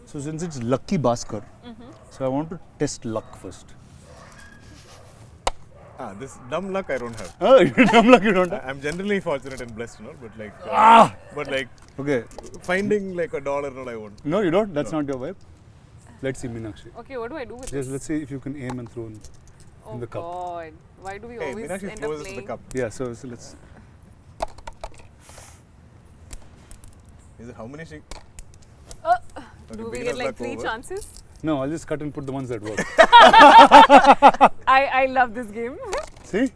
So since it's Lucky BASKHAR, so I want to test luck first. This dumb luck I don't have. Oh, dumb luck you don't have? I'm generally fortunate and blessed, but like Okay. finding like $1 all I want. No, you don't? That's not your vibe? Let's see Meenakshy. Okay, what do I do with Just this? let's see if you can aim and throw in the cup. Oh God, why do we Hey, always Meenakshi end throws up us to the playing? cup. Yeah, so let's... Is it how many she? Do we beginner's get like luck 3 over. chances? No, I'll just cut and put the ones that work. I love this game. See?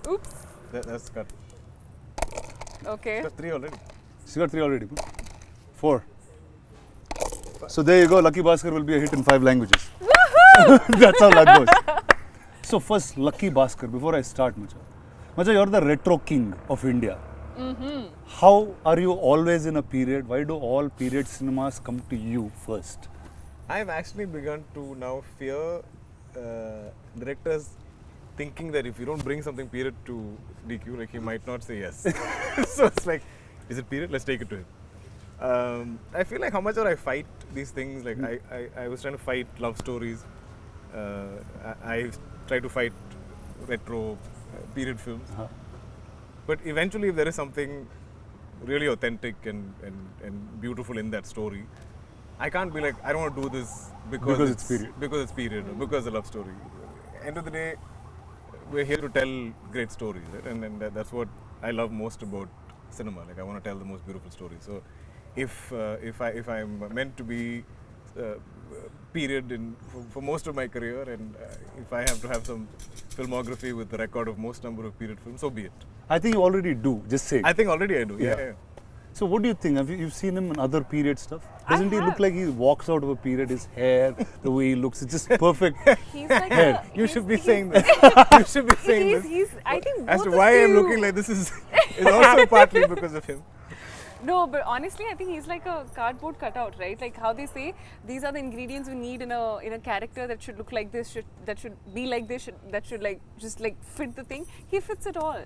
Oops. That's cut. Okay. That's 3 already. She got 3 already. 4. So there you go, Lucky BASKHAR will be a hit in 5 languages. That's how that goes. So first, Lucky BASKHAR, before I start, Macha, you're the retro king of India. How are you always in a period? Why do all period cinemas come to you first? I've actually begun to now fear directors thinking that if you don't bring something period to DQ, like he might not say yes. So it's like, is it period? Let's take it to him. I feel like how much I fight these things. Like I was trying to fight love stories. I try to fight retro period films. But eventually, if there is something really authentic and beautiful in that story, I can't be like, I don't want to do this because it's period. Because it's period, or because it's a love story. End of the day, we're here to tell great stories, right? And that's what I love most about cinema. Like I want to tell the most beautiful stories. So, if I'm meant to be period for most of my career, and if I have to have some filmography with the record of most number of period films, so be it. I think you already do, just say it. I think already I do. Yeah. Yeah. So what do you think? Have you've seen him in other period stuff? Doesn't he look have. like he walks out of a period? His hair, the way he looks, it's just perfect. He's like Hair. You should be saying this. You should be saying this. He's, I think As both to of why I'm you- looking like this is also partly because of him. No, but honestly, I think he's like a cardboard cutout, right? Like how they say, these are the ingredients we need in a character that should look like this, that should be like this, that should like just like fit the thing. He fits it all.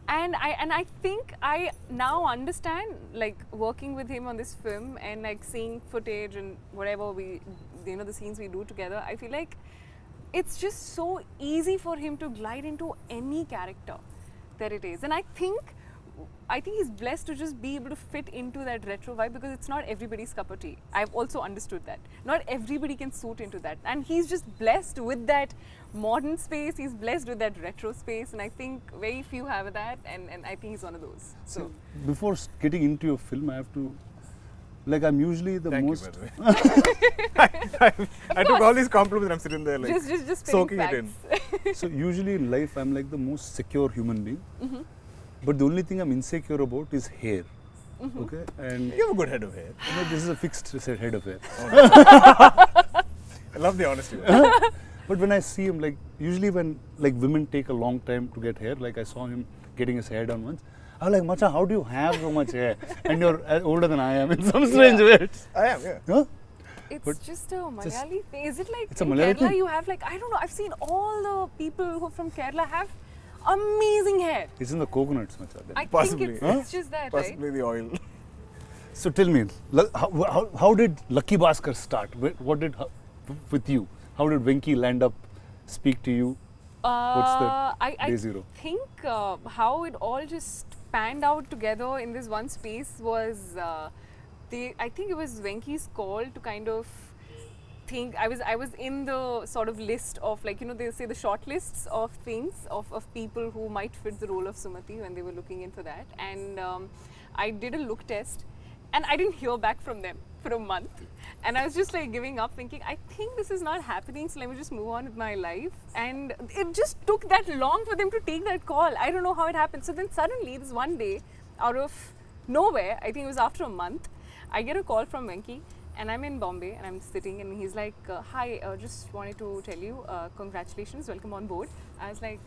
And I think I now understand, like working with him on this film and like seeing footage and whatever the scenes we do together, I feel like it's just so easy for him to glide into any character that it is. And I think he's blessed to just be able to fit into that retro vibe, because it's not everybody's cup of tea. I've also understood that. Not everybody can suit into that. And he's just blessed with that modern space, he's blessed with that retro space, and I think very few have that, and I think he's one of those. So Before getting into your film, I have to, like, I'm usually the Thank most... you, by the way. I took all these compliments and I'm sitting there like just soaking spitting it in. facts. So usually in life, I'm like the most secure human being. But the only thing I'm insecure about is hair. Okay? And You have a good head of hair. this is a fixed head of hair. I love the honesty. But when I see him, like, usually when like women take a long time to get hair, like I saw him getting his hair done once, I was like, Macha, how do you have so much hair? And you're older than I am in some strange way. I am, yeah. Huh? It's But just a Malayali thing. Is it like It's a in Malayali Kerala thing? you have like, I don't know, I've seen all the people who from Kerala have amazing hair. It's in the coconuts, Macha. I Possibly. think it's just that, right? Possibly the oil. So tell me, how did Lucky BASKHAR start? What did with you? How did Venki land up, speak to you? What's the day zero? I think how it all just panned out together in this one space was, I think it was Venki's call to kind of think. I was in the sort of list of, like, they say the short lists of things of people who might fit the role of Sumati when they were looking in for that, and I did a look test. And I didn't hear back from them for a month. And I was just like giving up, thinking, I think this is not happening, so let me just move on with my life. And it just took that long for them to take that call. I don't know how it happened. So then suddenly, this one day, out of nowhere, I think it was after a month, I get a call from Venki. And I'm in Bombay, and I'm sitting, and he's like, hi, just wanted to tell you, congratulations, welcome on board. I was like,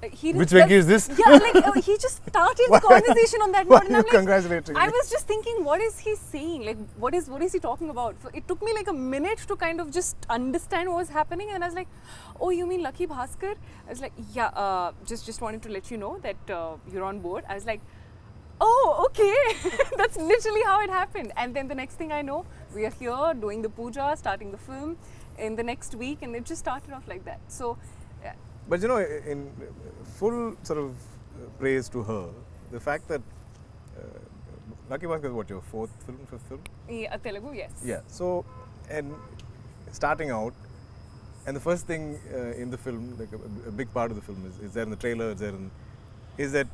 Which Venki is this? Yeah, like he just started the conversation on that Why note, and are I'm you like, congratulating I me? was just thinking, what is he saying? Like, what is he talking about? It took me like a minute to kind of just understand what was happening, and I was like, oh, you mean Lucky BASKHAR? I was like, yeah, just wanted to let you know that you're on board. I was like, Oh, okay. That's literally how it happened. And then the next thing I know, we are here doing the puja, starting the film in the next week, and it just started off like that. So, But you know, in full sort of praise to her, the fact that Lucky Bhaskar is what, your fifth film? yeah, Telugu, yes. Yeah. So, and starting out, and the first thing in the film, like a big part of the film is there in the trailer, is that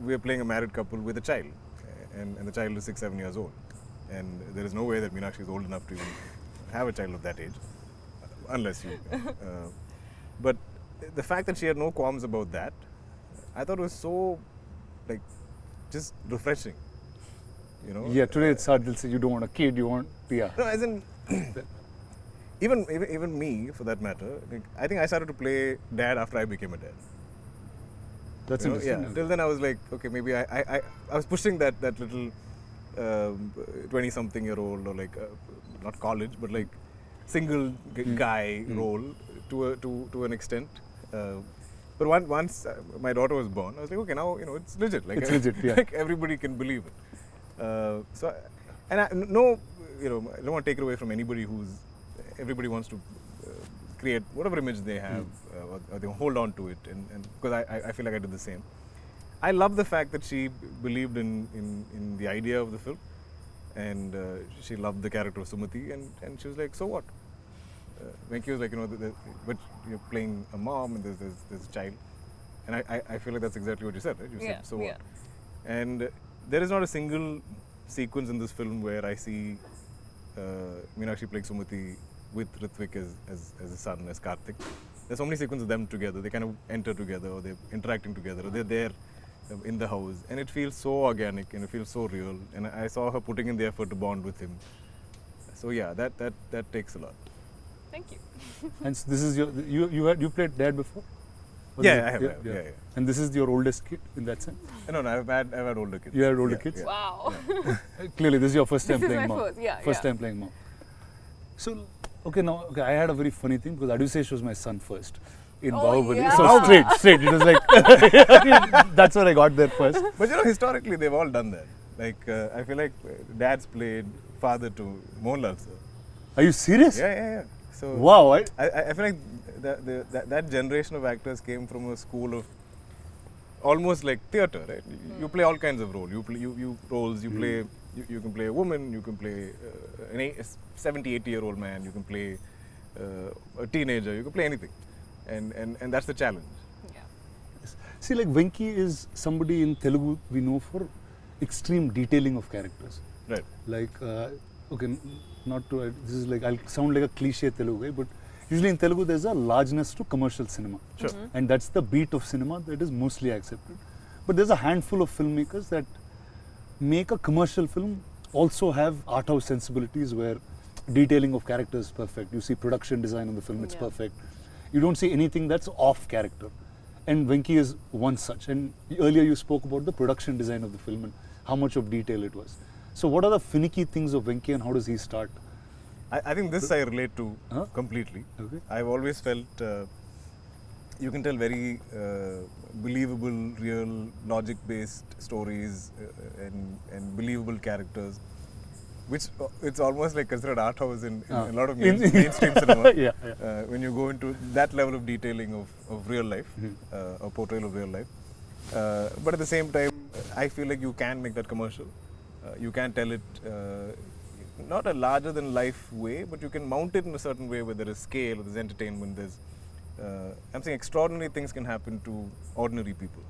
we are playing a married couple with a child, and the child is 6-7 years old, and there is no way that Meenakshy is old enough to even have a child of that age, unless you. But the fact that she had no qualms about that, I thought was so, like, just refreshing. You know. Yeah, today it's hard. They'll say you don't want a kid, you want No, as in, even me, for that matter, like, I think I started to play dad after I became a dad. That's You know, interesting. yeah. Till then, I was like, okay, maybe I was pushing that little 20-something-year-old, or like not college, but like single guy role to an extent. But once my daughter was born, I was like, okay, now it's legit. Like, It's legit, yeah. like everybody can believe it. So, and I don't want to take it away from anybody everybody wants to create whatever image they have, or they hold on to it, and because I feel like I did the same. I love the fact that she believed in the idea of the film, and she loved the character of Sumati, and she was like, so what? Venki was like, but you're playing a mom and there's a child, and I feel like that's exactly what you said, right? You said, so what? And there is not a single sequence in this film where I see Meenakshi playing Sumati with Ritwik as a son, as Karthik. There's so many sequences of them together. They kind of enter together, or they're interacting together, or they're there in the house, and it feels so organic and it feels so real. And I saw her putting in the effort to bond with him. So yeah, that takes a lot. Thank you. And so this is you played dad before? Or Yeah, is it- I have. Yeah. And this is your oldest kid in that sense? No, I've had older kids. You had older Yeah, kids? yeah. Wow. Clearly, this is your first time This is playing my mom. first, yeah, First yeah. time playing mom. So, I had a very funny thing because Aduseish was my son first in Oh, Bahubali. yeah. So straight. It was like, that's what I got there first. But historically, they've all done that. Like, I feel like dad's played father to Mohanlal, sir. Are you serious? Yeah. So Wow. I feel like that generation of actors came from a school of almost like theatre, right? You play all kinds of roles. You play you can play a woman, you can play a 70, 80-year-old man, you can play a teenager, you can play anything, and that's the challenge. Yeah. See, like Venki is somebody in Telugu we know for extreme detailing of characters. Right. Like, this is like, I'll sound like a cliche Telugu guy, but usually in Telugu there's a largeness to commercial cinema. Sure. And that's the beat of cinema that is mostly accepted. But there's a handful of filmmakers that make a commercial film also have art house sensibilities where detailing of characters is perfect. You see production design on the film, it's Yeah. perfect. You don't see anything that's off character. And Venki is one such. And earlier you spoke about the production design of the film and how much of detail it was. So what are the finicky things of Venki and how does he start? I think this I relate to Huh? completely. Okay. I've always felt you can tell very believable, real, logic-based stories and believable characters, which it's almost like considered art house in a lot of mainstream cinema. Yeah. When you go into that level of detailing of real life, or portrayal of real life. But at the same time, I feel like you can make that commercial. You can tell it not a larger than life way, but you can mount it in a certain way where there is scale, there's entertainment, there's I'm saying extraordinary things can happen to ordinary people.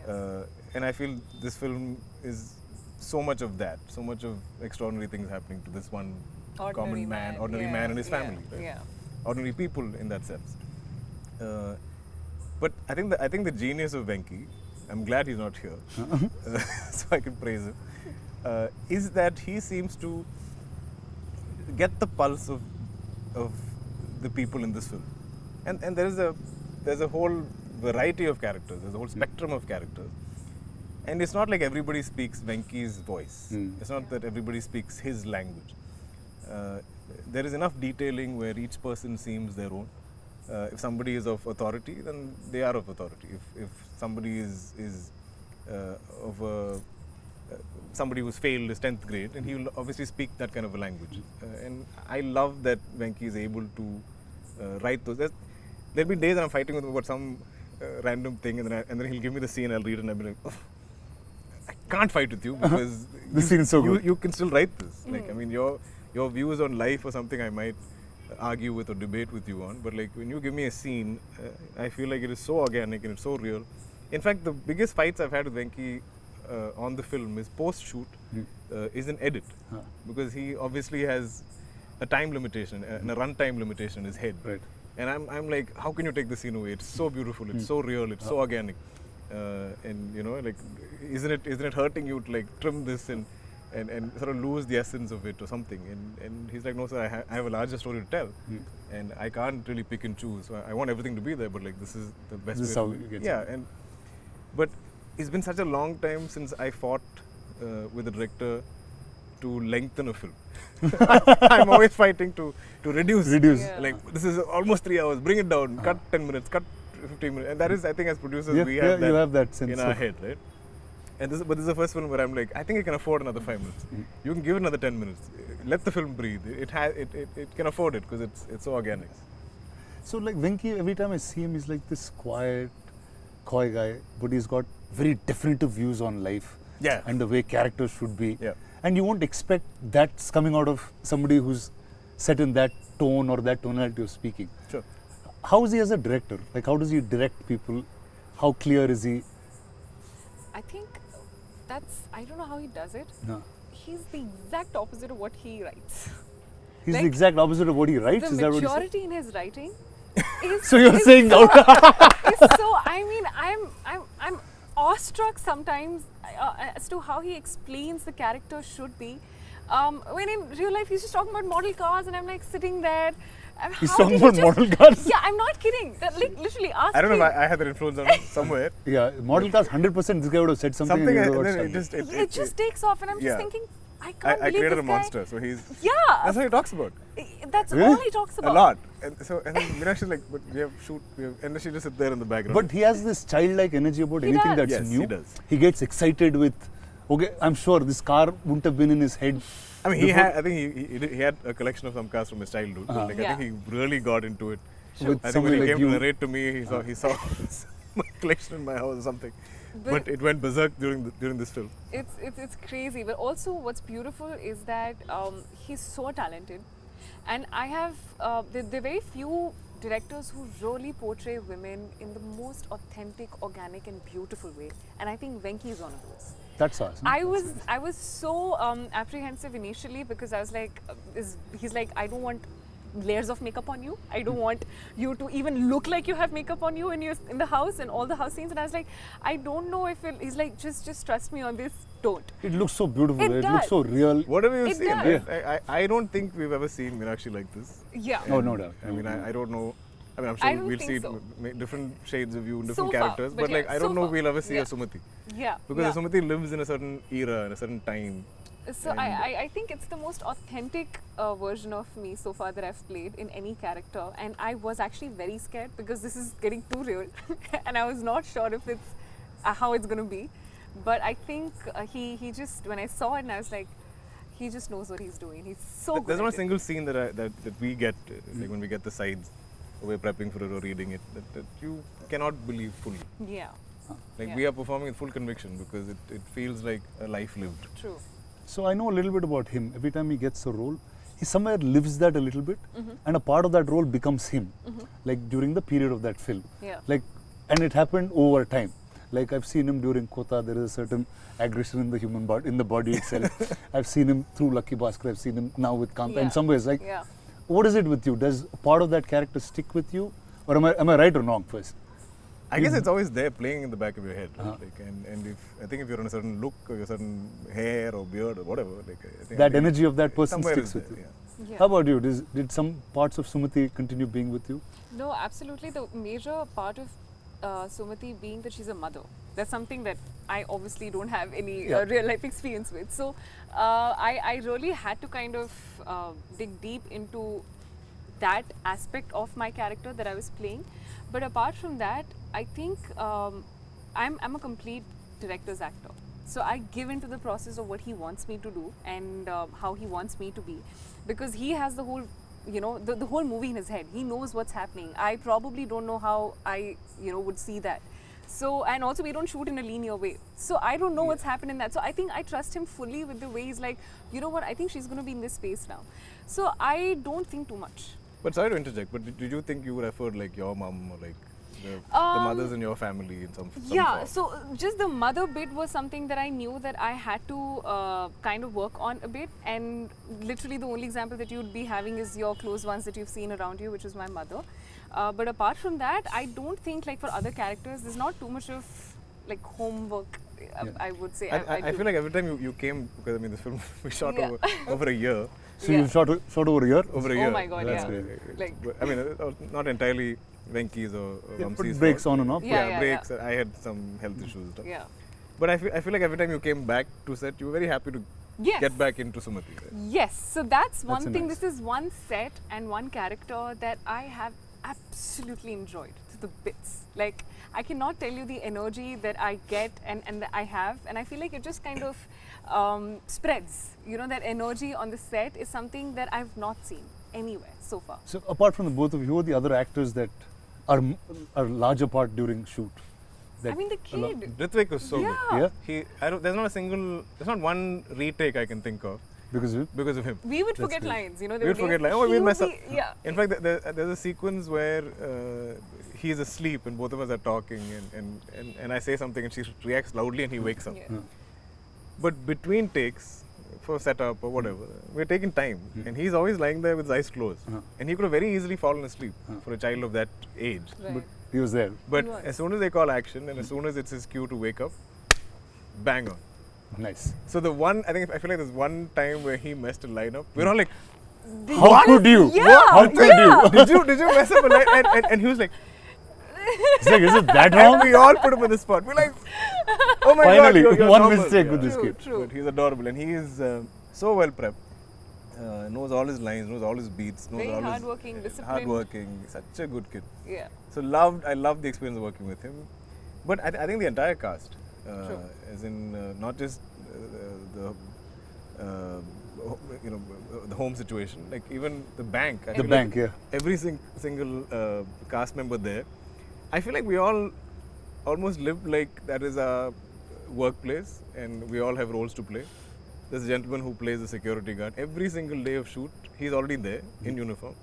Yeah. And I feel this film is so much of that, so much of extraordinary things happening to this one common man, ordinary yeah, man and his yeah, family, right? Yeah. Ordinary people in that sense. But I think the genius of Venki, I'm glad he's not here, so I can praise him, is that he seems to get the pulse of the people in this film, and there's a whole variety of characters, there's a whole spectrum of characters, and it's not like everybody speaks Venki's voice. It's not that everybody speaks his language. There is enough detailing where each person seems their own. If somebody is of authority, then they are of authority. If somebody is of a somebody who's failed his 10th grade, and he will obviously speak that kind of a language. And I love that Venki is able to write those. There'll be days that I'm fighting with him about some random thing, and then he'll give me the scene, I'll read it, and I'll be like, oh, I can't fight with you because This scene is so good. you can still write this. Like, I mean, your views on life or something I might argue with or debate with you on, but like when you give me a scene, I feel like it is so organic and it's so real. In fact, the biggest fights I've had with Venki on the film is post-shoot is an edit, because he obviously has a time limitation and a runtime limitation in his head. Right. And I'm like, how can you take the scene away? It's so beautiful, it's so real, it's so organic, and you know, like, isn't it hurting you to like trim this and sort of lose the essence of it or something? And he's like, no sir, I have a larger story to tell, and I can't really pick and choose. So I want everything to be there, but like this is the best. This is way how to you get yeah, but it's been such a long time since I fought with the director to lengthen a film. I'm always fighting to reduce. Reduce. Like, this is almost 3 hours, bring it down, cut 10 minutes, cut 15 minutes. And that is, I think as producers, we have, you have that sense in our head, right? And but this is the first film where I'm like, I think I can afford another 5 minutes. You can give it another 10 minutes. Let the film breathe. It can afford it because it's so organic. So like Venki, every time I see him, he's like this quiet, coy guy, but he's got very definitive views on life. Yeah. And the way characters should be. Yeah. And you won't expect that's coming out of somebody who's set in that tone or that tonality of speaking. Sure. How is he as a director? Like, how does he direct people? How clear is he? I think I don't know how he does it. No. He's the exact opposite of what he writes. He's Like, the exact opposite of what he writes. The Is that what he said? maturity in his writing is So you're is saying so, out. is so, I mean, I'm awestruck sometimes as to how he explains the character should be. When in real life he's just talking about model cars, and I'm like sitting there. He's how talking did he about just- model cars. Yeah, I'm not kidding. Like, literally, ask I don't know him. if I had that influence on him somewhere. Yeah, model cars, 100% this guy would have said something. Something, and he and would have then got it stunned. just It just takes off, and I'm Yeah. just thinking, I can't I believe created this a guy. monster, so he's. Yeah, That's what he talks about. that's Really? all he talks about. A lot. And then Meenakshy's like, but we have and then she just sit there in the background. But he has this childlike energy about He anything does. that's Yes, new. he does. He gets excited with, okay, I'm sure this car wouldn't have been in his head. I mean, I think he had a collection of some cars from his childhood. But like, Yeah. I think he really got into it. With I think when somebody he like came you. to narrate to me, he saw my collection in my house or something. But- But it went berserk during this film. It's crazy, but also what's beautiful is that he's so talented, and I have there are very few directors who really portray women in the most authentic, organic, and beautiful way, and I think Venki is one of those. That's awesome. I was so apprehensive initially because I was like, he's like, I don't want layers of makeup on you. I don't want you to even look like you have makeup on you when you're in the house and all the house scenes. And I was like, I don't know if he's like, just trust me on this. Don't. It looks so beautiful. It It does. looks so real. Whatever you've It seen, does. right? I don't think we've ever seen Meenakshi like this. Yeah. Oh, no doubt. I mean, I don't know. I mean, I'm I sure don't we'll think see so. different shades of you, So different far, characters. but But like, yeah, I don't so know if far. we'll ever see Yeah. a Sumati. Yeah. Because yeah. Sumati lives in a certain era, in a certain time. So I think it's the most authentic version of me so far that I've played in any character, and I was actually very scared because this is getting too real, and I was not sure if it's how it's going to be. But I think he just, when I saw it, and I was like, he just knows what he's doing. He's so good. There's not a at it. single scene that we get, like when we get the sides, we're prepping for it or reading it, that you cannot believe fully. Yeah. Like Yeah. we are performing with full conviction because it feels like a life lived. True. So I know a little bit about him. Every time he gets a role, he somewhere lives that a little bit, and a part of that role becomes him. Like during the period of that film. Yeah. Like, and it happened over time. Like I've seen him during Kota. There is a certain aggression in the human body, in the body itself. I've seen him through Lucky Bhaskar. I've seen him now with Kanta. Yeah. In some ways, like, Yeah. what is it with you? Does part of that character stick with you, or am I right or wrong first? I guess it's always there playing in the back of your head. Right? Like, and I think if you're on a certain look or a certain hair or beard or whatever, like I think That energy of that person somewhere sticks is with there, you. yeah. Yeah. How about you? Did some parts of Sumati continue being with you? No, absolutely. The major part of Sumati being that she's a mother. That's something that I obviously don't have any Yeah. real life experience with. So I really had to kind of dig deep into that aspect of my character that I was playing. But apart from that, I think I'm a complete director's actor. So I give into the process of what he wants me to do and how he wants me to be, because he has the whole, you know, the whole movie in his head. He knows what's happening. I probably don't know how I, you know, would see that. So, and also we don't shoot in a linear way. So I don't know what's happened in that. So I think I trust him fully with the way he's like, you know what, I think she's going to be in this space now. So I don't think too much. But sorry to interject, but did you think you would refer like your mom or like the mothers in your family in some Yeah, form? so just the mother bit was something that I knew that I had to kind of work on a bit, and literally the only example that you'd be having is your close ones that you've seen around you, which is my mother. But apart from that, I don't think like for other characters, there's not too much of like homework, I would say. I feel like every time you came, because I mean this film we shot over a year. So you shot over a year? Over a year. Oh my god, That's yeah. great. Like, I mean, not entirely Venki's or Vamsi's breaks fault. on and off. Yeah. Breaks. I had some health issues and stuff. yeah. But I feel like every time you came back to set, you were very happy to Yes. get back into Sumati. Right? Yes, so that's one That's thing. nice. This is one set and one character that I have absolutely enjoyed to the bits. Like, I cannot tell you the energy that I get and that I have, and I feel like it just kind of spreads. You know, that energy on the set is something that I've not seen anywhere so far. So apart from the both of you, who are the other actors that are larger part during shoot? I mean, the kid. Ritvik was so Yeah. good. Yeah? There's not one retake I can think of Because of because of him. We would That's forget great. lines, you know. We would forget lines. Oh, we'll mess up. Yeah. In fact, there's a sequence where he's asleep and both of us are talking, and I say something and she reacts loudly and he wakes up. Yeah. But between takes, for setup or whatever, we're taking time, and he's always lying there with his eyes closed, and he could have very easily fallen asleep for a child of that age. Right. But he was there. But He was. as soon as they call action, and as soon as it's his cue to wake up, bang on. Nice. So I feel like there's one time where he messed a line up. We're all like, How could you? Yeah, How could you? did you mess up a line? And he was like, It's like, is it that and wrong? we all put him on the spot. We're like, oh my Finally, god, you're one normal. mistake with this True, kid. true. But he's adorable, and he is so well prepped. Knows all his lines, knows all his beats, knows Very all hardworking, his disciplined. hardworking. Such a good kid. Yeah. So I loved the experience of working with him. But I think the entire cast, as in not just the the home situation, like even the bank. I The feel bank, like yeah. every single cast member there. I feel like we all almost live like that is our workplace, and we all have roles to play. There's a gentleman who plays the security guard. Every single day of shoot, he's already there in uniform.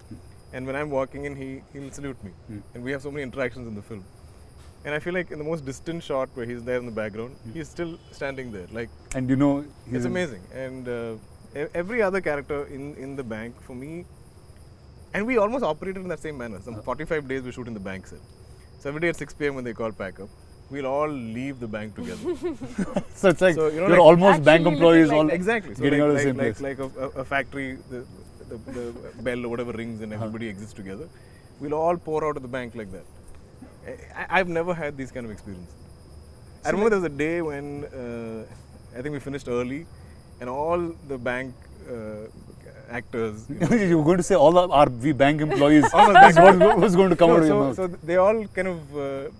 And when I'm walking in, he'll salute me. And we have so many interactions in the film. And I feel like in the most distant shot where he's there in the background, he's still standing there. Like, And you know, he's it's amazing. And every other character in the bank, for me, and we almost operated in that same manner. Some 45 days we shoot in the bank set. So every day at 6 p.m. when they call pack up, we'll all leave the bank together. So it's like, So, you know, you're like almost bank actually employees living all like that. Exactly. So getting like, out of the same place. like a factory, the bell or whatever rings and everybody exists together. We'll all pour out of the bank like that. I've never had these kind of experience. I remember there was a day when I think we finished early, and all the bank actors. You were going to say all our we bank employees. All the bank That's what was going to come out of your mouth. so they all kind of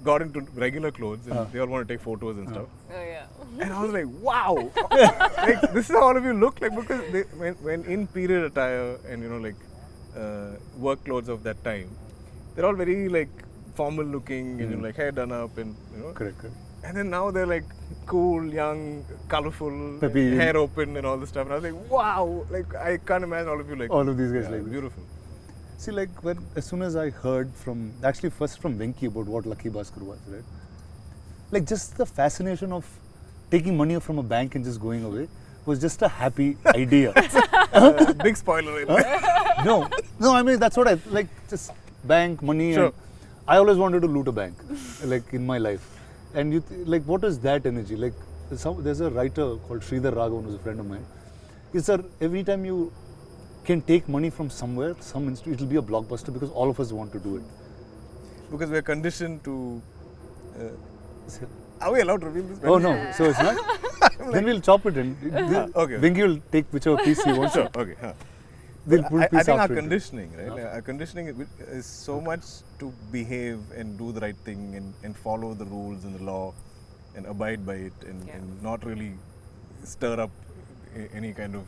got into regular clothes, and they all want to take photos and stuff. Oh yeah. And I was like, wow, like this is how all of you look like, because when in period attire and work clothes of that time, they're all very like formal looking and like hair done up and Correct. and then now they're like cool, young, colorful, Peppy. hair open and all this stuff. And I was like, wow, like I can't imagine all of you like All of these guys yeah, like this. beautiful. See, like as soon as I heard first from Venki about what Lucky Bhaskar was, right? Like just the fascination of taking money from a bank and just going away was just a happy idea. Big spoiler. Right? No, I mean that's what I like. Just bank money. Sure. And I always wanted to loot a bank, like in my life. And like, what is that energy? Like, there's a writer called Sridhar Raghavan, who's a friend of mine. He said every time you can take money from somewhere, it'll be a blockbuster because all of us want to do it. Because we're conditioned to. Are we allowed to reveal this? Oh no, so it's not. Then we'll chop it in. Okay. Venki will take whichever piece he wants. Sure. Okay. They'll put I piece think our after it. conditioning, right? Like, our conditioning is so much to behave and do the right thing and follow the rules and the law, and abide by it and not really stir up any kind of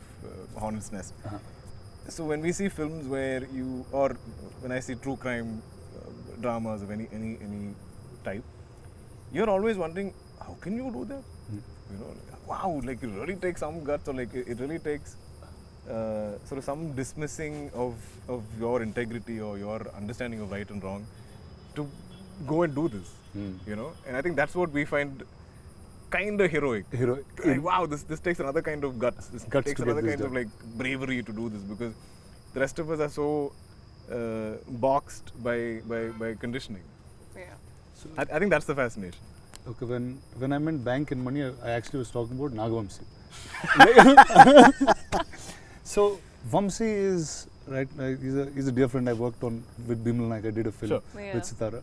hornet's nest. So when we see films where or when I see true crime dramas of any type, you're always wondering, how can you do that? You know, wow, like it really takes some guts, or like it really takes sort of some dismissing of your integrity or your understanding of right and wrong to go and do this. You know, and I think that's what we find kind of heroic. Like, wow, this takes another kind of guts. This takes another kind of like bravery to do this, because the rest of us are so boxed by conditioning. Yeah. So I think that's the fascination. Okay, when I meant bank and money, I actually was talking about Nagguvamsi. So Vamsi is right. He's a dear friend I worked on with Bimal Naik. I did a film with Sitara,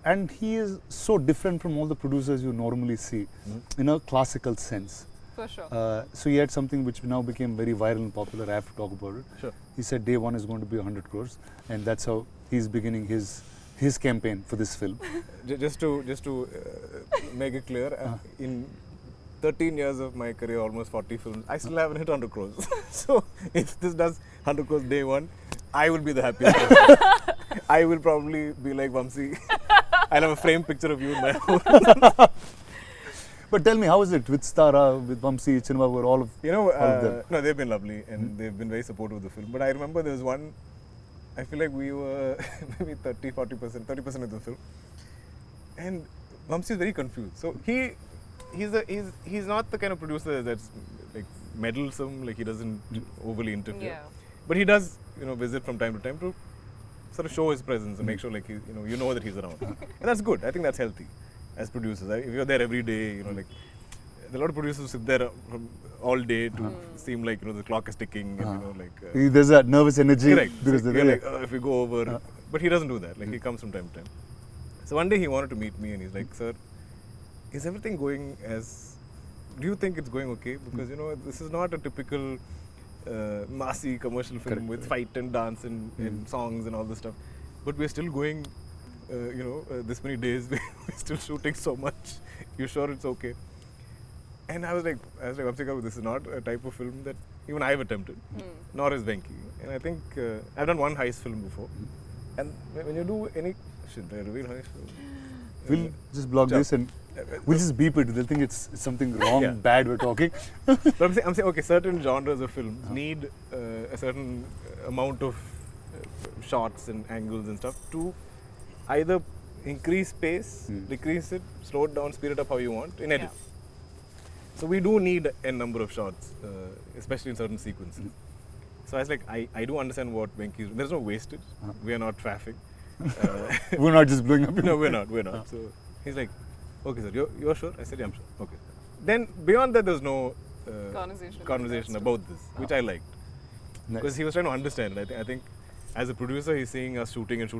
and he is so different from all the producers you normally see in a classical sense. For sure. So he had something which now became very viral and popular. I have to talk about it. Sure. He said day one is going to be 100 crores, and that's how he's beginning his campaign for this film. Just to make it clear, in 13 years of my career, almost 40 films, I still haven't hit 100 crores. So if this does 100 crores day one, I will be the happiest person. I will probably be like Vamsi. I'll have a framed picture of you in my home. But tell me, how is it with Stara, with Vamsi, Chinma, all of them? No, they've been lovely and they've been very supportive of the film. But I remember there was one, I feel like we were maybe 30% of the film. And Vamsi is very confused. So he's not the kind of producer that's like meddlesome, like he doesn't overly interfere. Yeah. But he does, visit from time to time to sort of show his presence and make sure like you know that he's around. And that's good. I think that's healthy as producers. If you're there every day, like a lot of producers who sit there from all day to seem like the clock is ticking and there's that nervous energy. Correct. Because So you're like, if we go over, but he doesn't do that. Like he comes from time to time. So one day he wanted to meet me and he's like, "Sir, is everything going as? Do you think it's going okay? Because this is not a typical massy commercial film with fight and dance and songs and all this stuff. But we're still going, this many days. We're still shooting so much. You sure it's okay?" And I was like, Vamsika, this is not a type of film that even I've attempted, nor is Venki. And I think I've done one heist film before. And when you do any, should I reveal heist film? We'll just block this and we'll just beep it. They'll think it's something wrong, bad we're talking. But I'm saying, okay, certain genres of films need a certain amount of shots and angles and stuff to either increase pace, decrease it, slow it down, speed it up how you want in edit. Yeah. So we do need a number of shots, especially in certain sequences. So I was like, I do understand what Venki is. There's no wastage. We are not faffing. We're not just blowing up. No, we're not. So he's like, okay, sir, you're sure? I said, yeah, I'm sure. Okay. Then beyond that, there's no conversation about this, which I liked. Because he was trying to understand. I think as a producer, he's seeing us shooting, and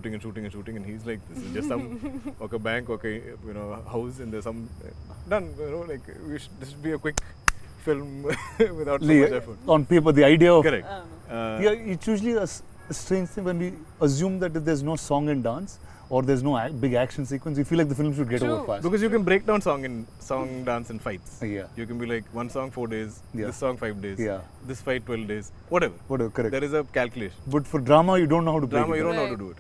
he's like, this is just some bank, house, and there's some done. This should be a quick film without so much effort. On paper, the idea of correct. It's usually a strange thing when we assume that if there's no song and dance or there's no big action sequence, we feel like the film should get over fast. Because you can break down song, dance, and fights. Yeah. You can be like, one song 4 days, this song 5 days, this fight 12 days, whatever. Correct. There is a calculation. But for drama, you don't know how to break it. You don't know how to do it.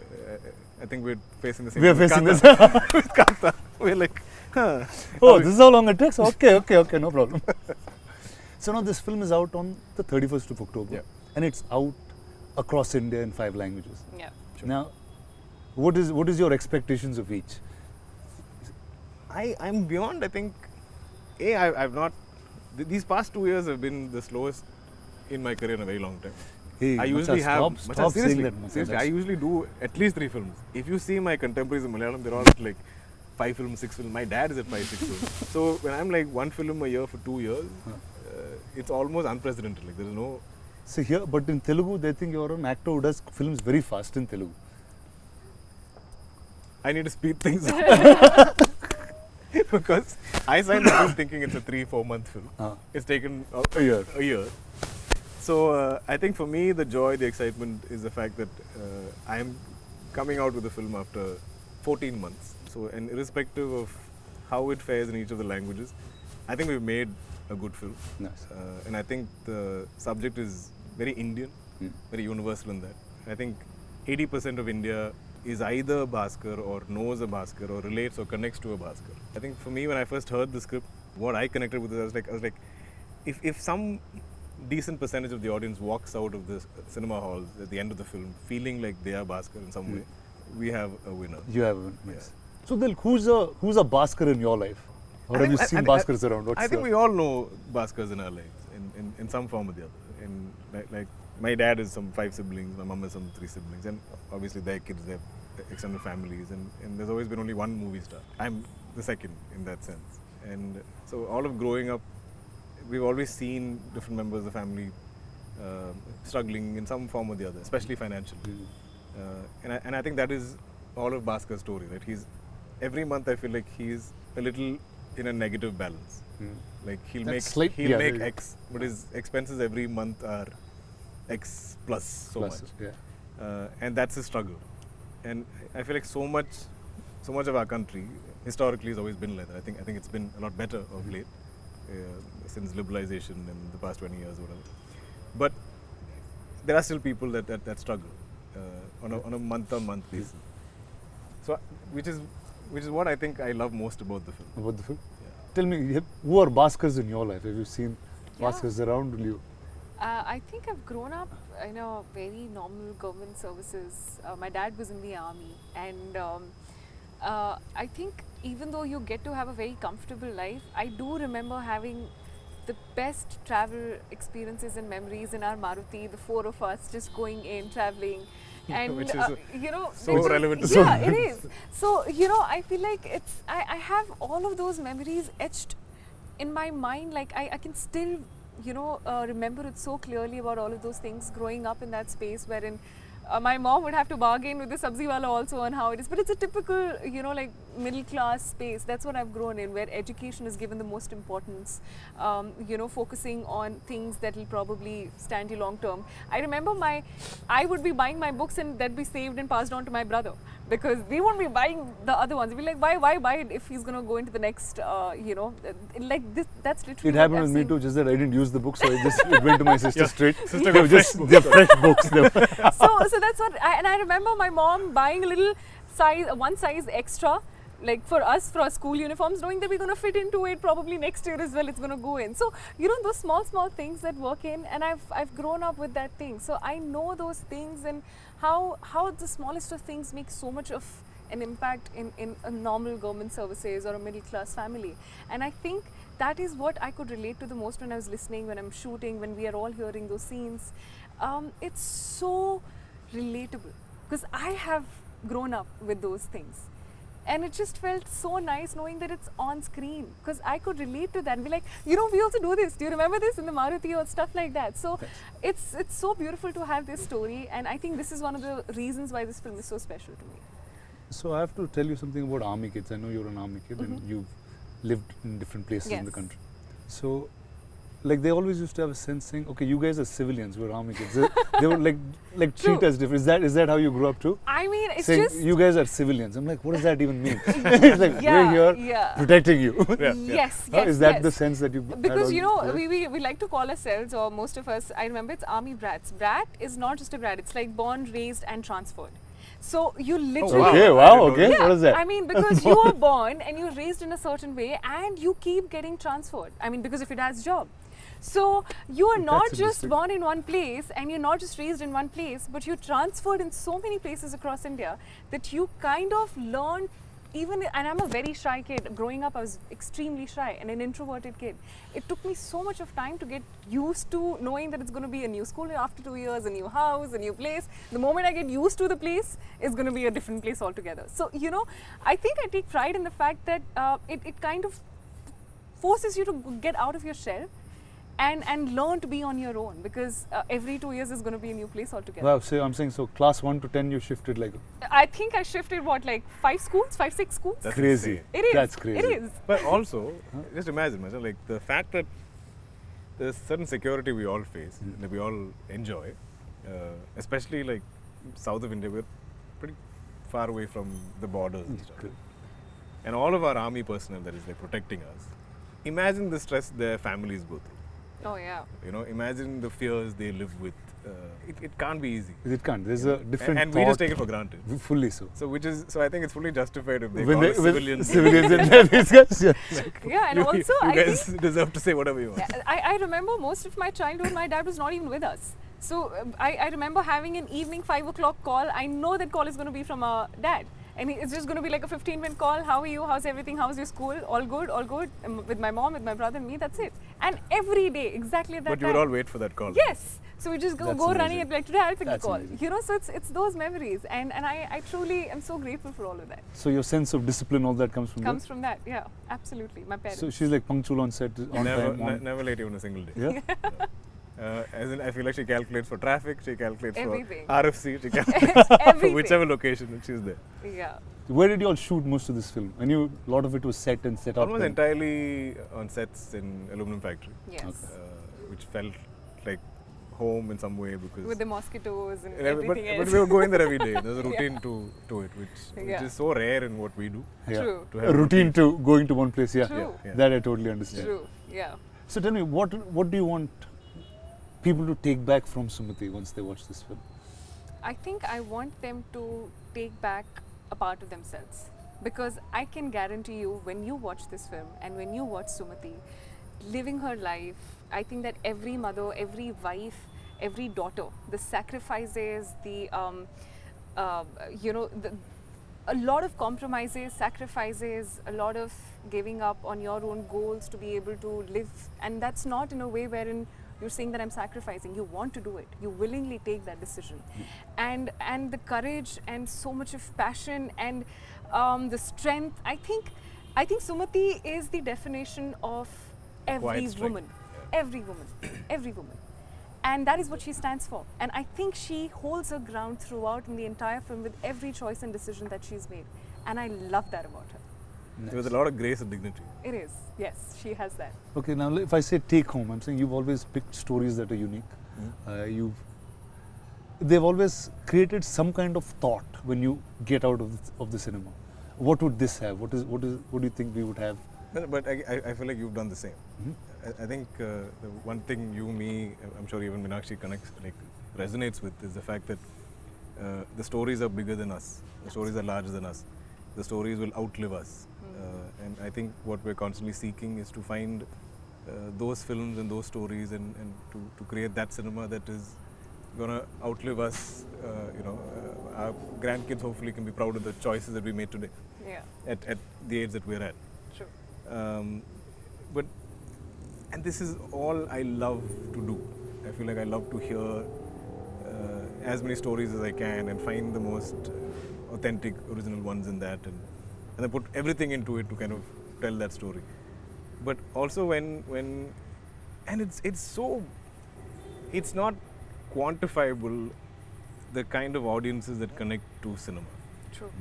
I think we're facing the same. We're facing this. With Kanta. We're like, huh. Oh, this is how long it takes? Okay, no problem. So now this film is out on the 31st of October. Yeah. And it's out across India in 5 languages. Yeah. Sure. Now, what is your expectations of each? I'm beyond, I think, I've not, these past 2 years have been the slowest in my career in a very long time. Hey, I usually stop saying that. Seriously, I usually do at least 3 films. If you see my contemporaries in Malayalam, they're all like 5 films, 6 films. My dad is at 5, 6 films. So when I'm like 1 film a year for 2 years, it's almost unprecedented. Like there is no. So here, but in Telugu, they think you're an actor who does films very fast in Telugu. I need to speed things up. Because I signed the film thinking it's a 3-4 month film. It's taken a year. So I think for me, the joy, the excitement is the fact that I'm coming out with a film after 14 months. So, and irrespective of how it fares in each of the languages. I think we've made a good film. Nice. And I think the subject is very Indian, very universal in that. I think 80% of India is either Bhaskar or knows a Bhaskar or relates or connects to a Bhaskar. I think for me, when I first heard the script, what I connected with it, I was like, if some decent percentage of the audience walks out of the cinema halls at the end of the film feeling like they are Bhaskar in some way, we have a winner. You have one. Nice. So then, who's a Bhaskar in your life? Or have you seen Bhaskars around? I think we all know Bhaskars in our lives in some form or the other. Like my dad has some 5 siblings, my mom has some 3 siblings, and obviously their kids, their extended families, and there's always been only one movie star. I'm the second in that sense. And so all of growing up, we've always seen different members of the family struggling in some form or the other, especially financially. And I think that is all of Bhaskar's story, right? Every month I feel like he's a little in a negative balance. Like he'll make X, but his expenses every month are X plus so much. Yeah. And that's his struggle. And I feel like so much of our country historically has always been like that. I think it's been a lot better of late since liberalization in the past 20 years or whatever. But there are still people that struggle on a month-on-month basis. So which is what I think I love most about the film. About the film? Yeah. Tell me, who are Bhaskars in your life? Have you seen Bhaskars around you? I think I've grown up in a very normal government services. My dad was in the army, and I think even though you get to have a very comfortable life, I do remember having the best travel experiences and memories in our Maruti, the 4 of us just going in, traveling. And Which is so because, relevant to yeah, it is. So I feel like I have all of those memories etched in my mind. Like I can still remember it so clearly about all of those things growing up in that space wherein my mom would have to bargain with the sabzi wala also on how it is, but it's a typical like middle class space. That's what I've grown in, where education is given the most importance, focusing on things that will probably stand you long term. I remember I would be buying my books and that'd be saved and passed on to my brother, because we won't be buying the other ones. We'd be like, why buy it if he's going to go into the next, like this. That's literally it happened with me too, just that I didn't use the book, so it went to my sister straight. Sister They're fresh books. So that's what I remember my mom buying a little one size extra, like for us, for our school uniforms, knowing that we're going to fit into it probably next year as well. It's going to go in. So those small things that work in, and I've grown up with that thing. So I know those things and how the smallest of things make so much of an impact in a normal government services or a middle class family. And I think that is what I could relate to the most when I was listening, when I'm shooting, when we are all hearing those scenes. It's so relatable because I have grown up with those things, and it just felt so nice knowing that it's on screen, because I could relate to that and be like, we also do this. Do you remember this in the Maruti or stuff like that? So it's so beautiful to have this story, and I think this is one of the reasons why this film is so special to me. So I have to tell you something about army kids. I know you're an army kid and you've lived in different places in the country. So like they always used to have a sense saying, okay, you guys are civilians, we're army kids. They would like treat us different. Is that how you grew up too? I mean, it's saying, just you guys are civilians. I'm like, what does that even mean? It's like, we're here protecting you. Yes. Is that the sense that you? Because we like to call ourselves, or most of us, I remember, it's army brats. Brat is not just a brat; it's like born, raised, and transferred. So you literally. Okay. Wow. Okay. Yeah, what is that? I mean, because you are born and you're raised in a certain way, and you keep getting transferred. I mean, because of your dad's job. So you are not just born in one place and you're not just raised in one place, but you're transferred in so many places across India that you kind of learn. And I'm a very shy kid. Growing up, I was extremely shy and an introverted kid. It took me so much of time to get used to knowing that it's going to be a new school after 2 years, a new house, a new place. The moment I get used to the place, it's going to be a different place altogether. So, I think I take pride in the fact that it kind of forces you to get out of your shell and learn to be on your own, because every 2 years is going to be a new place altogether. Wow, so I'm saying, so class 1 to 10 you shifted like... I think I shifted 5 schools, 5-6 schools? That's crazy. Insane. It is. That's crazy. It is. But also, just imagine, like the fact that there's certain security we all face, that we all enjoy, especially like south of India, we're pretty far away from the borders and stuff. and all of our army personnel that is like protecting us. Imagine the stress their families go through. Oh yeah. You know, imagine the fears they live with. It can't be easy. It can't. There's a different And thought. we just take it for granted. Fully so. So I think it's fully justified if they When call they, us with civilians. civilians and these guys. Yeah. Yeah, and also you I guys think deserve to say whatever you want. I remember most of my childhood, my dad was not even with us. So I remember having an evening 5 o'clock call. I know that call is going to be from our dad. And it's just going to be like a 15-minute call. How are you? How's everything? How's your school? All good, all good. With my mom, with my brother and me, that's it. And every day, exactly at that But you time. would all wait for that call. Yes. So we just go That's running amazing. and be like, today I'll pick That's the call. amazing. You know, so it's those memories. And I truly am so grateful for all of that. So your sense of discipline, all that comes from Comes from that, yeah, absolutely. My there? parents. So she's like punctual on set, on time. Never late even a single day. Yeah. As in, I feel like she calculates for traffic, she calculates Everything. for RFC, she calculates for Everything. whichever location that she's there. Yeah. Where did you all shoot most of this film? I knew a lot of it was set and set up. Almost and- entirely on sets in aluminum factory, Yes. which felt like home in some way because. With the mosquitoes and but everything else. we were going there every day. There's a routine Yeah. to it, which Yeah. is so rare in what we do. Yeah. True. To A have routine to going to one place, yeah. True. Yeah. That I totally understand. True. Yeah. So tell me, what do you want people to take back from Sumati once they watch this film? I think I want them to take back a part of themselves, because I can guarantee you, when you watch this film and when you watch Sumati living her life, I think that every mother, every wife, every daughter, the sacrifices, the a lot of compromises, sacrifices, a lot of giving up on your own goals to be able to live, and that's not in a way wherein you're saying that I'm sacrificing. You want to do it. You willingly take that decision, and the courage and so much of passion and the strength. I think Sumati is the definition of every Quiet strength. woman, every woman, every woman. And that is what she stands for. And I think she holds her ground throughout in the entire film with every choice and decision that she's made. And I love that about her. There was a lot of grace and dignity. It is. Yes, she has that. Okay, now if I say take home, I'm saying you've always picked stories that are unique. They've always created some kind of thought when you get out of the cinema. What would this have? What do you think we would have? But I feel like you've done the same. I think the one thing you, me, I'm sure even Meenakshy resonates with is the fact that the stories are bigger than us. The stories are larger than us. The stories will outlive us. And I think what we're constantly seeking is to find those films and those stories and to create that cinema that is going to outlive us. Our grandkids hopefully can be proud of the choices that we made today Yeah, at the age that we're at. true. And this is all I love to do. I feel like I love to hear as many stories as I can and find the most authentic, original ones in that, and I put everything into it to kind of tell that story. But also when it's not quantifiable, the kind of audiences that connect to cinema. True.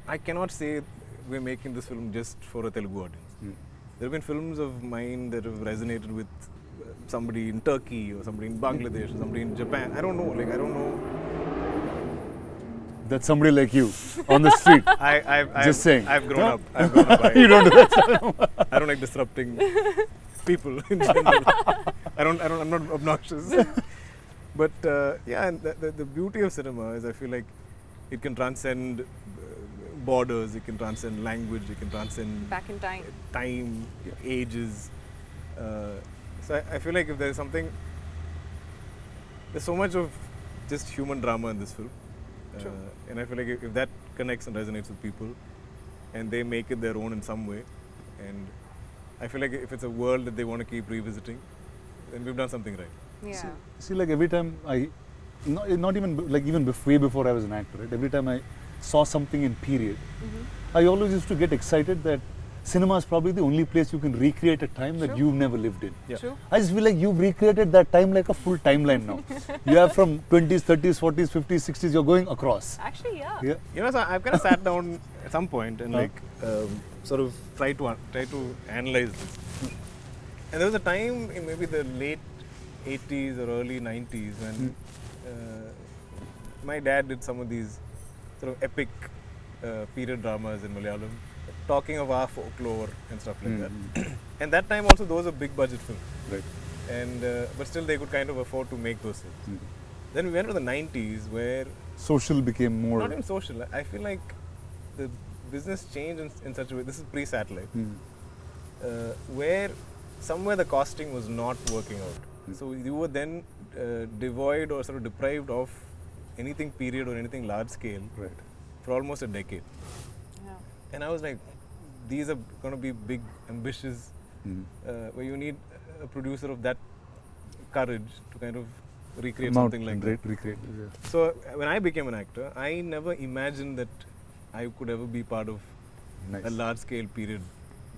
I cannot say we're making this film just for a Telugu audience. There have been films of mine that have resonated with somebody in Turkey or somebody in Bangladesh or somebody in Japan. I don't know. That's somebody like you on the street. Just saying. I've grown up. You don't do that. I don't like disrupting people in general. I'm not obnoxious. But and the beauty of cinema is I feel like it can transcend borders, it can transcend language, it can transcend Back in time. ages. So I feel like if there's something, there's so much of just human drama in this film. True. And I feel like if that connects and resonates with people and they make it their own in some way, and I feel like if it's a world that they want to keep revisiting, then we've done something right. Yeah. See, like every time not even like even way before I was an actor, right? Every time I saw something in period, I always used to get excited that cinema is probably the only place you can recreate a time that True. you've never lived in. Yeah. True. I just feel like you've recreated that time like a full timeline now. You have from 20s, 30s, 40s, 50s, 60s, you're going across. Actually, yeah. Yeah. So I've kind of sat down at some point and sort of try to analyze this. And there was a time in maybe the late 80s or early 90s when my dad did some of these sort of epic period dramas in Malayalam. talking of our folklore and stuff like that. And that time also those were big budget films. Right. And but still they could kind of afford to make those films. Then we went to the 90s where Social became more. not even social. I feel like the business changed in such a way. This is pre-satellite, where somewhere the costing was not working out. So you were then devoid or sort of deprived of anything period or anything large scale Right. for almost a decade. Yeah. And I was like, these are going to be big, ambitious, where you need a producer of that courage to kind of recreate something like that. Recreate. Yeah. So when I became an actor, I never imagined that I could ever be part of Nice. a large-scale period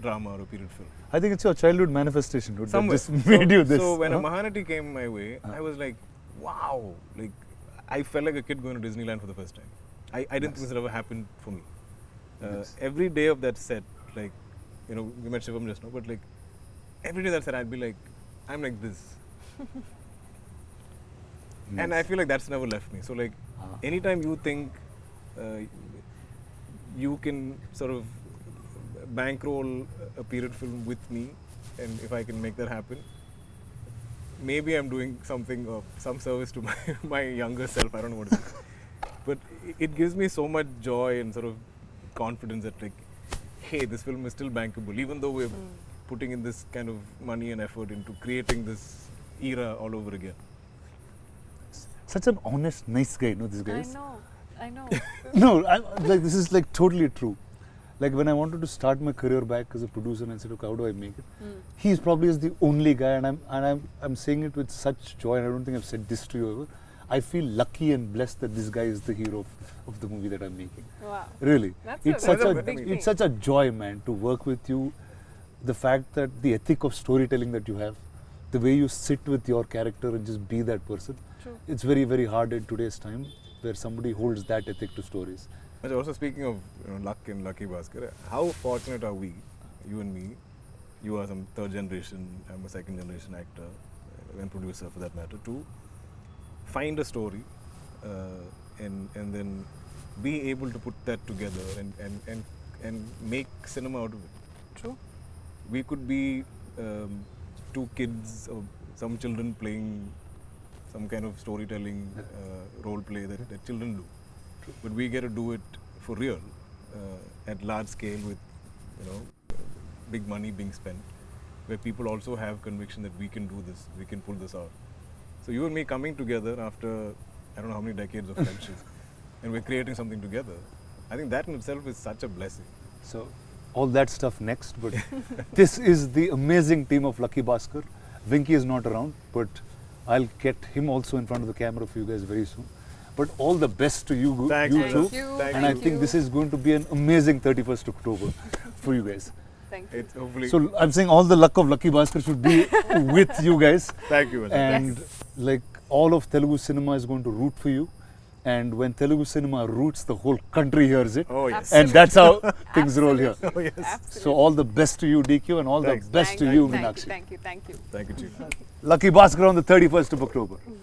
drama or a period film. I think it's your childhood manifestation, dude, that Somewhere. just made you this. So when a Mahanati came my way, I was like, wow! Like I felt like a kid going to Disneyland for the first time. I didn't think this had ever happened for me. Every day of that set, like, you know, we met Shivam just now, but like every day that set, I'd be like, I'm like this. And I feel like that's never left me. So like, anytime you think you can sort of bankroll a period film with me, and if I can make that happen, maybe I'm doing something of some service to my younger self. I don't know what it is. But it gives me so much joy and sort of confidence that like, hey, this film is still bankable, even though we're putting in this kind of money and effort into creating this era all over again. Such an honest, nice guy, no, this guy is. I know. No, like this is like totally true. Like when I wanted to start my career back as a producer and I said, okay, how do I make it? He's probably is the only guy, and I'm saying it with such joy, and I don't think I've said this to you ever. I feel lucky and blessed that this guy is the hero of the movie that I'm making. Wow. Really, That's a big thing. it's such a joy, man, to work with you. The fact that the ethic of storytelling that you have, the way you sit with your character and just be that person. True. It's very, very hard in today's time where somebody holds that ethic to stories. But also speaking of luck in Lucky Bhaskar, how fortunate are we, you and me? You are some third generation, I'm a second generation actor and producer for that matter, to find a story and then be able to put that together and make cinema out of it. True. We could be two kids or some children playing some kind of storytelling role play that children do. But we get to do it for real at large scale with, you know, big money being spent, where people also have conviction that we can do this, we can pull this out. So you and me coming together after I don't know how many decades of friendship, and we're creating something together. I think that in itself is such a blessing. So all that stuff next, but this is the amazing team of Lucky Bhaskar. Vinky is not around, but I'll get him also in front of the camera for you guys very soon. But all the best to you, Thank you you. too. Thank you. Thank And I you. think this is going to be an amazing 31st October for you guys. Thank you. It's hopefully. So I'm saying all the luck of Lucky Bhaskar should be with you guys. Thank you. Ajay. And Yes. like all of Telugu cinema is going to root for you. And when Telugu cinema roots, the whole country hears it. Oh yes. And that's how things roll here. Oh yes. Absolutely. So all the best to you, DQ, and all Thanks. the best Thank to you, Thank Meenakshi. you. Thank you. Thank you, Chief. Lucky Bhaskar on the 31st of October.